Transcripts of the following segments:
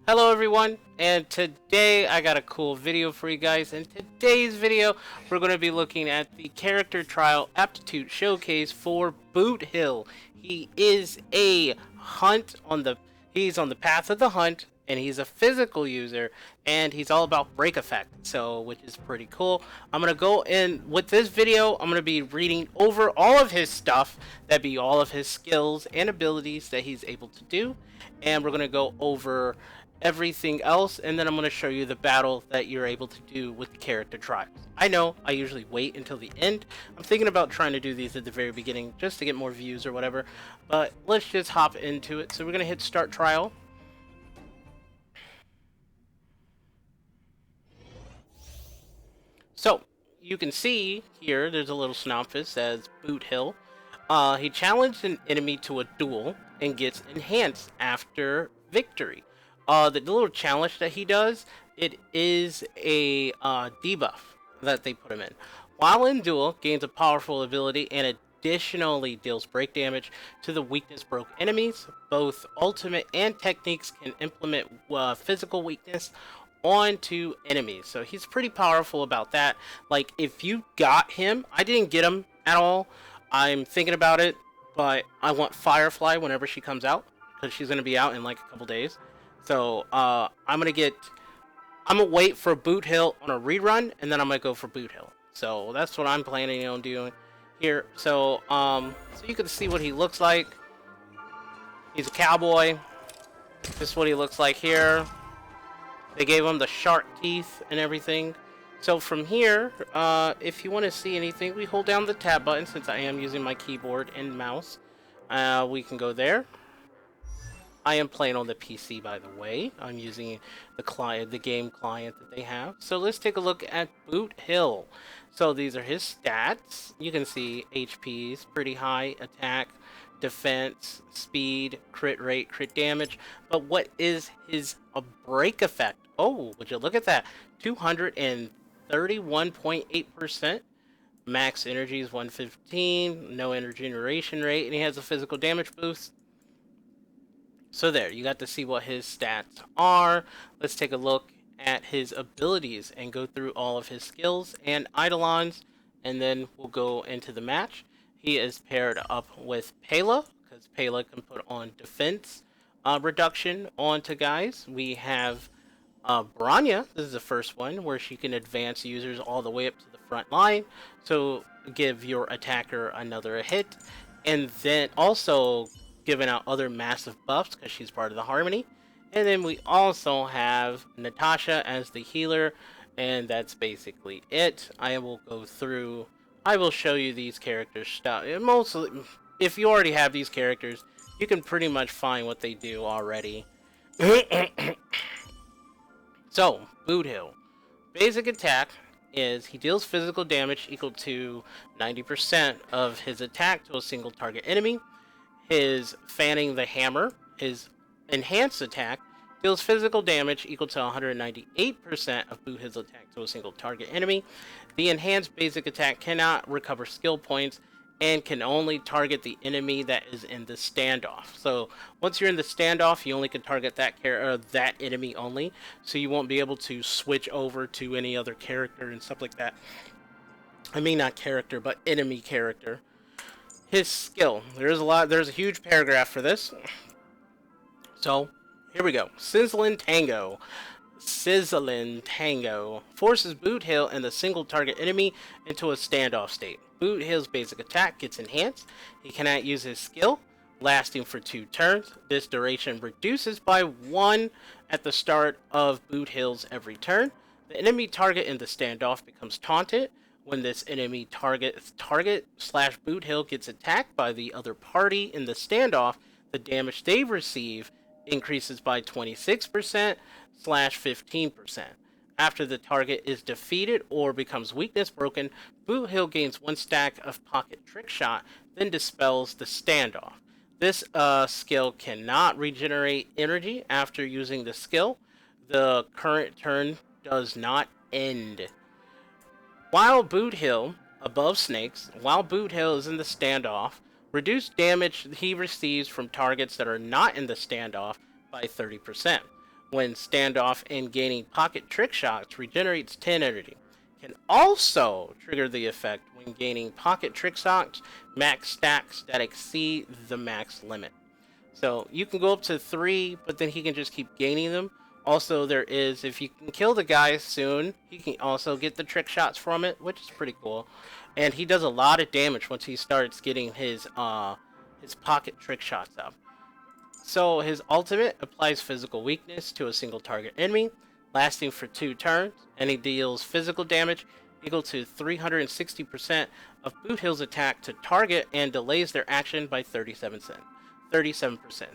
Hello everyone, and today I got a cool video for you guys. In today's video, we're going to be looking at the character trial aptitude showcase for BootHill. He is a he's on the path of the hunt, and he's a physical user, and he's all about break effect, so which is pretty cool. I'm going to go in with this video. I'm going to be reading over all of his stuff, that be all of his skills and abilities that he's able to do, and we're going to go over everything else, and then I'm going to show you the battle that you're able to do with the character trials. I know I usually wait until the end. I'm thinking about trying to do these at the very beginning just to get more views or whatever, but let's just hop into it. So we're going to hit start trial. So you can see here there's a little synopsis that says BootHill. He challenged an enemy to a duel and gets enhanced after victory. The little challenge that he does, it is a debuff that they put him in. While in duel, gains a powerful ability and additionally deals break damage to the weakness broke enemies. Both ultimate and techniques can implement physical weakness onto enemies. So he's pretty powerful about that. Like, if you got him, I didn't get him at all. I'm thinking about it, but I want Firefly whenever she comes out, because she's going to be out in like a couple days. So I'm gonna wait for BootHill on a rerun, and then I'm gonna go for BootHill. So that's what I'm planning on doing here. So you can see what he looks like. He's a cowboy. This is what he looks like here. They gave him the shark teeth and everything. So from here, if you want to see anything, we hold down the tab button, since I am using my keyboard and mouse. We can go there. I am playing on the PC, by the way. I'm using the game client that they have. So let's take a look at BootHill. So these are his stats. You can see HP is pretty high, attack, defense, speed, crit rate, crit damage. But what is his break effect? Oh, would you look at that? 231.8%. Max energy is 115. No energy generation rate. And he has a physical damage boost. So there, you got to see what his stats are. Let's take a look at his abilities and go through all of his skills and eidolons, and then we'll go into the match. He is paired up with Pela, because Pela can put on defense reduction onto guys. We have Branya. This is the first one, where she can advance users all the way up to the front line, so give your attacker another hit. And then also giving out other massive buffs, because she's part of the Harmony. And then we also have Natasha as the healer, and that's basically it. I will show you these characters stuff. Mostly, if you already have these characters, you can pretty much find what they do already. So, BootHill. Basic attack is he deals physical damage equal to 90% of his attack to a single target enemy. His Fanning the Hammer, his enhanced attack, deals physical damage equal to 198% of BootHill's attack to a single target enemy. The enhanced basic attack cannot recover skill points and can only target the enemy that is in the standoff. So once you're in the standoff, you only can target that enemy only. So you won't be able to switch over to any other character and stuff like that. I mean, not character, but enemy character. His skill. There's a huge paragraph for this. So, here we go. Sizzling Tango forces BootHill and the single target enemy into a standoff state. BootHill's basic attack gets enhanced. He cannot use his skill, lasting for 2 turns. This duration reduces by 1 at the start of BootHill's every turn. The enemy target in the standoff becomes taunted. When this enemy target/BootHill gets attacked by the other party in the standoff, the damage they receive increases by 26%/15%. After the target is defeated or becomes weakness broken, BootHill gains 1 stack of pocket trick shot, then dispels the standoff. This skill cannot regenerate energy after using the skill. The current turn does not end. While BootHill is in the standoff, reduced damage he receives from targets that are not in the standoff by 30%. when standoff and gaining pocket trick shots regenerates 10 energy. Can also trigger the effect when gaining pocket trick shots max stacks that exceed the max limit. So you can go up to 3, but then he can just keep gaining them. Also, there is, if you can kill the guy soon, he can also get the trick shots from it, which is pretty cool. And he does a lot of damage once he starts getting his pocket trick shots up. So his ultimate applies physical weakness to a single target enemy, lasting for 2 turns, and he deals physical damage equal to 360% of BootHill's attack to target and delays their action by 37%.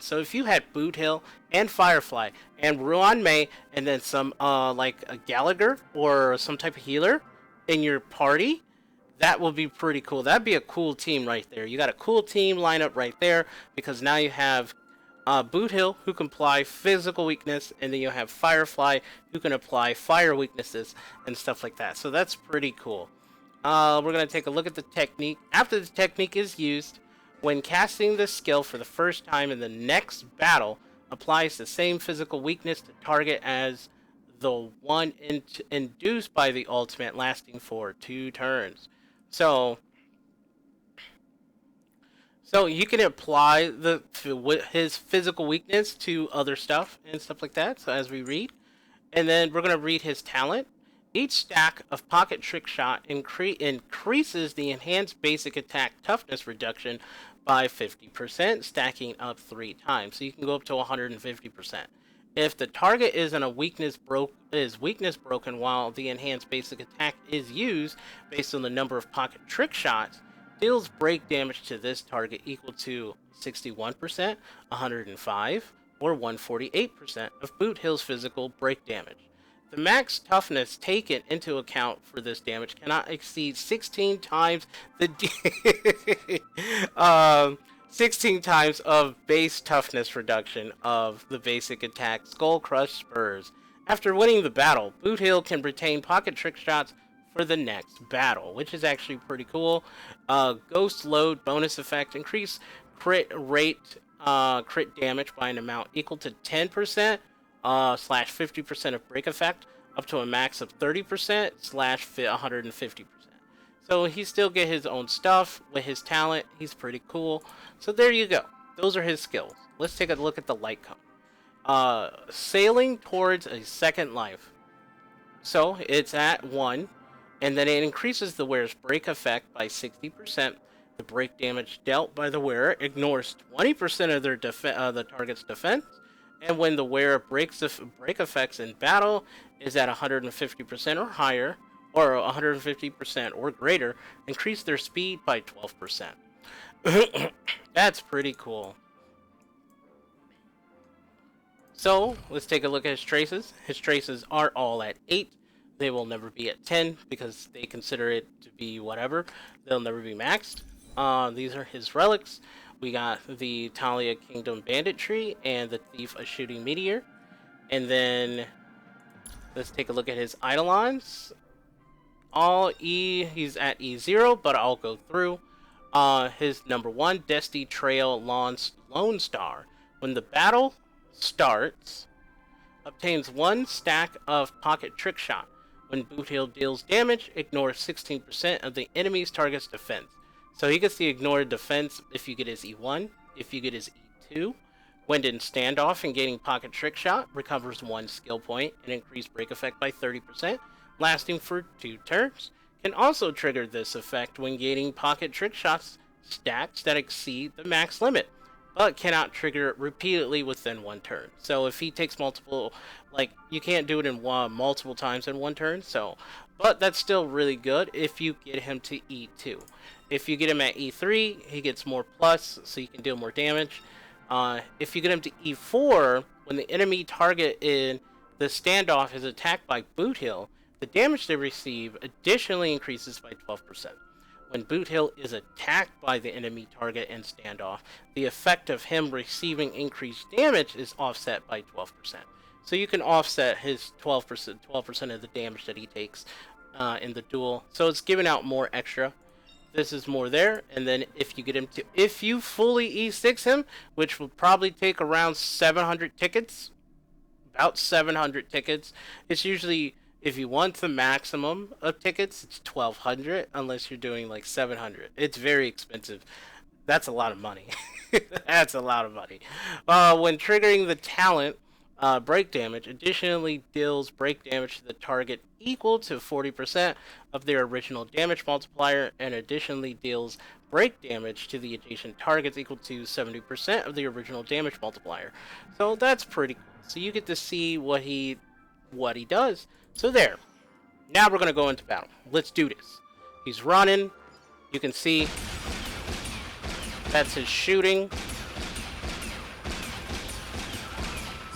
So if you had BootHill and Firefly and Ruan May and then some like a Gallagher or some type of healer in your party, that would be pretty cool. That'd be a cool team right there. You got a cool team lineup right there because now you have BootHill who can apply physical weakness, and then you have Firefly who can apply fire weaknesses and stuff like that. So that's pretty cool. We're going to take a look at the technique. After the technique is used, when casting this skill for the first time in the next battle, applies the same physical weakness to target as the one induced by the ultimate, lasting for 2 turns. So you can apply his physical weakness to other stuff and stuff like that. So as we read, and then we're going to read his talent. Each stack of pocket trick shot increases the enhanced basic attack toughness reduction by 50%, stacking up 3 times. So you can go up to 150%. If the target is in a weakness broken while the enhanced basic attack is used based on the number of pocket trick shots, deals break damage to this target equal to 61%, 105, or 148% of BootHill's physical break damage. The max toughness taken into account for this damage cannot exceed 16 times the 16 times of base toughness reduction of the basic attack Skull Crush Spurs. After winning the battle, BootHill can retain pocket trick shots for the next battle, which is actually pretty cool. Ghost Load bonus effect: increase crit rate, crit damage by an amount equal to 10% slash 50% of break effect, up to a max of 30% slash 150%. So he still get his own stuff with his talent. He's pretty cool. So there you go. Those are his skills. Let's take a look at the light cone. Sailing towards a second life. So it's at 1, and then it increases the wearer's break effect by 60%. The break damage dealt by the wearer ignores 20% of the target's defense, and when the wearer break effects in battle is at 150% or higher, or 150% or greater, increase their speed by 12%. That's pretty cool. So let's take a look at his traces. His traces are all at 8. They will never be at 10 because they consider it to be whatever. They'll never be maxed. These are his relics. We got the Talia Kingdom Bandit Tree and the Thief a Shooting Meteor. And then let's take a look at his Eidolons. All E, he's at E0, but I'll go through. His number 1, Dusty Trail Lone Star. When the battle starts, obtains 1 stack of pocket trick shot. When BootHill deals damage, ignores 16% of the enemy's target's defense. So he gets the ignored defense if you get his E1, if you get his E2. When in standoff and gaining pocket trick shot, recovers 1 skill point and increased break effect by 30%, lasting for 2 turns. Can also trigger this effect when gaining pocket trick shots stacks that exceed the max limit, but cannot trigger it repeatedly within 1 turn. So if he takes multiple, like, you can't do it in multiple times in 1 turn, so, but that's still really good if you get him to E2. If you get him at E3, he gets more plus, so you can deal more damage. If you get him to E4, when the enemy target in the standoff is attacked by BootHill, the damage they receive additionally increases by 12%. When BootHill is attacked by the enemy target in standoff, the effect of him receiving increased damage is offset by 12%. So you can offset his 12% of the damage that he takes in the duel. So it's giving out more extra. This is more there, and then if you get him to, if you fully E6 him, which will probably take around 700 tickets, about 700 tickets. It's usually, if you want the maximum of tickets, it's 1200, unless you're doing like 700. It's very expensive. That's a lot of money. That's a lot of money. When triggering the talent, break damage additionally deals break damage to the target equal to 40% of their original damage multiplier, and additionally deals break damage to the adjacent targets equal to 70% of the original damage multiplier. So that's pretty cool. So you get to see what he does. So there. Now we're gonna go into battle. Let's do this. He's running. You can see that's his shooting.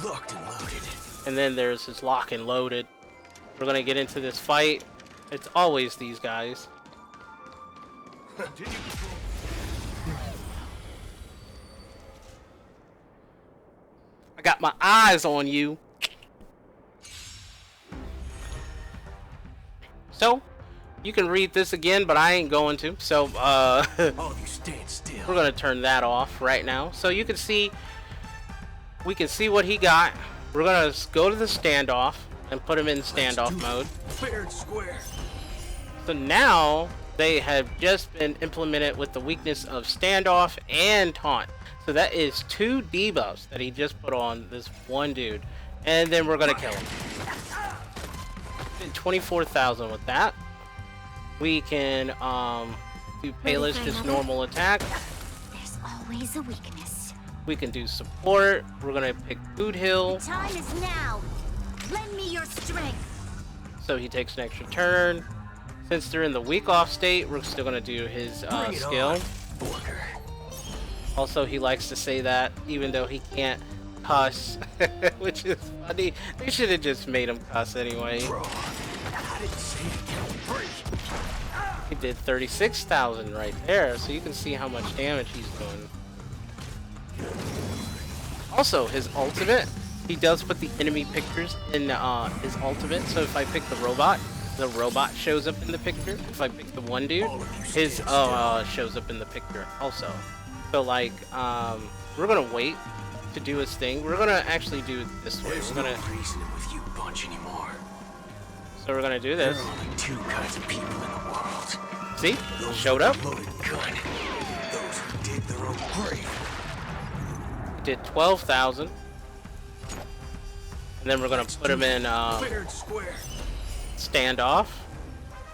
Locked and loaded. And then there's his lock and loaded. We're gonna get into this fight. It's always these guys. I got my eyes on you. So, you can read this again, but I ain't going to. So, All of you stand still. we're gonna turn that off right now. So you can see, we can see what he got. We're gonna go to the standoff and put him in standoff mode. Fair and square. So now they have just been implemented with the weakness of standoff and taunt. So that is 2 debuffs that he just put on this one dude. And then we're gonna kill him. 24,000 with that. We can do Payless, just normal attack. There's always a weakness. We can do support. We're gonna pick BootHill. Time is now. Lend me your strength. So he takes an extra turn. Since they're in the weak off state, we're still gonna do his skill. Also, he likes to say that even though he can't cuss, which is funny. They should have just made him cuss anyway. He did 36,000 right there, so you can see how much damage he's doing. Also, his ultimate, he does put the enemy pictures in his ultimate. So if I pick the robot shows up in the picture. If I pick the one dude, his shows up in the picture also. So like, we're gonna wait to do his thing. We're gonna actually do it this way. There's We're gonna. no reasoning with you bunch anymore. So we're gonna do this. There are only 2 kinds of people in the world. See? Those Showed with up. a loaded gun. Those who dig their own grave. Did 12,000. And then we're gonna put him in Fair and square. standoff.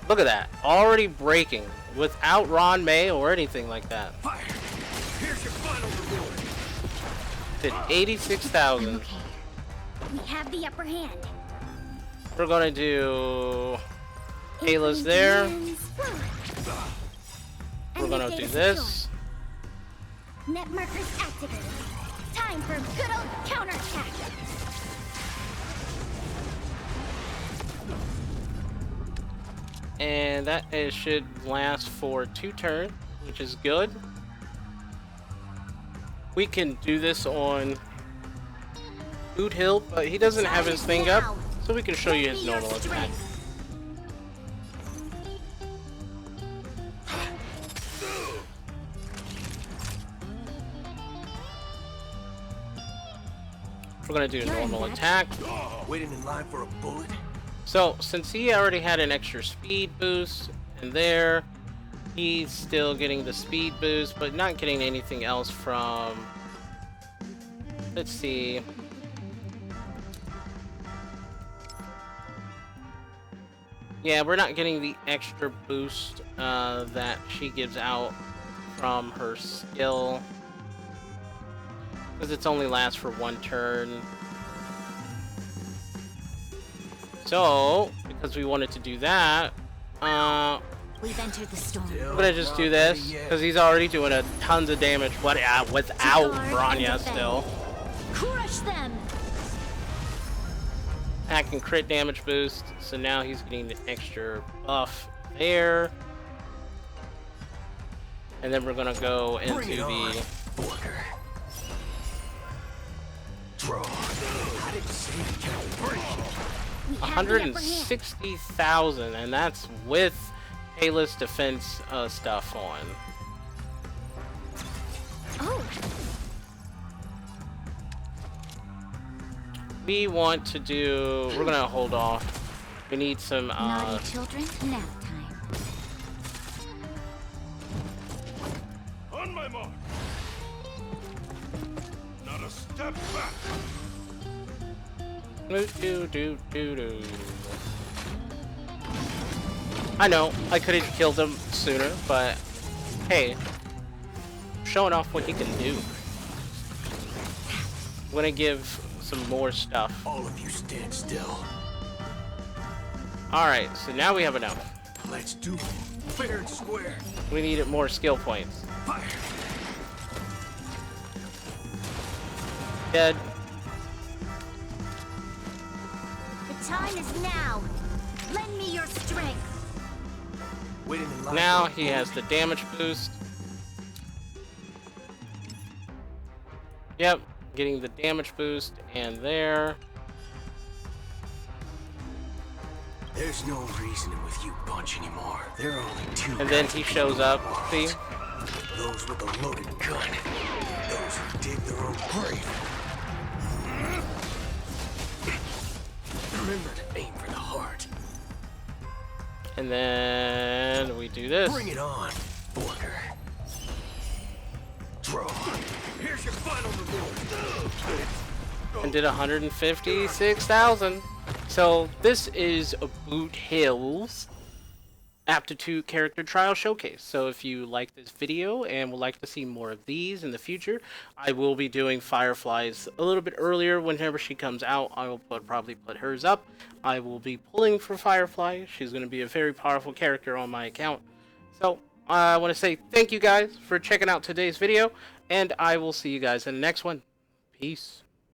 Look at that. Already breaking without Ron May or anything like that. Fire. Here's your final reward. Did 86,000. Okay. We have the upper hand. We're gonna do Ayla's there. We're gonna do this. Net markers activated. Time for a good old counterattack. And that should last for 2 turns, which is good. We can do this on BootHill, but he doesn't have his thing up, so we can show you his normal attack. We're gonna do a normal attack. Waiting in line for a bullet. So, since he already had an extra speed boost in there, he's still getting the speed boost, but not getting anything else from... Let's see. Yeah, we're not getting the extra boost that she gives out from her skill, because it's only lasts for 1 turn. So, because we wanted to do that, We've entered the storm. I'm gonna just do this, because he's already doing a tons of damage without Bronya still. Crush them. Attack and crit damage boost, so now he's getting the extra buff there. And then we're gonna go into the... Draw. I didn't say you can't break. 160,000, and that's with Payless defense stuff on. Oh. we want to do... We're gonna hold off. We need some, Naughty children, nap time. On my mark. Not a step back. Do. I know, I could have killed him sooner, but hey, showing off what he can do. I'm gonna give some more stuff. All of you stand still. Alright, so now we have enough. Let's do it. Fair and square. We needed more skill points. Fire. Dead. The time is now. Lend me your strength. Waiting in line. Now for he has the damage boost. Yep, getting the damage boost, and there. There's no reasoning with you bunch anymore. There are only two. And then kinds he of shows people up. in the world. See? Those with a loaded gun. Those who dig their own grave. Remember to aim for the heart. And then we do this. Bring it on, Booker. Draw. Here's your final reward. And did 156,000. So this is BootHill's aptitude character trial showcase. So if you like this video and would like to see more of these in the future, I will be doing Firefly's a little bit earlier. Whenever she comes out, I will probably put hers up. I will be pulling for Firefly. She's going to be a very powerful character on my account. So I want to say thank you guys for checking out today's video, and I will see you guys in the next one. Peace.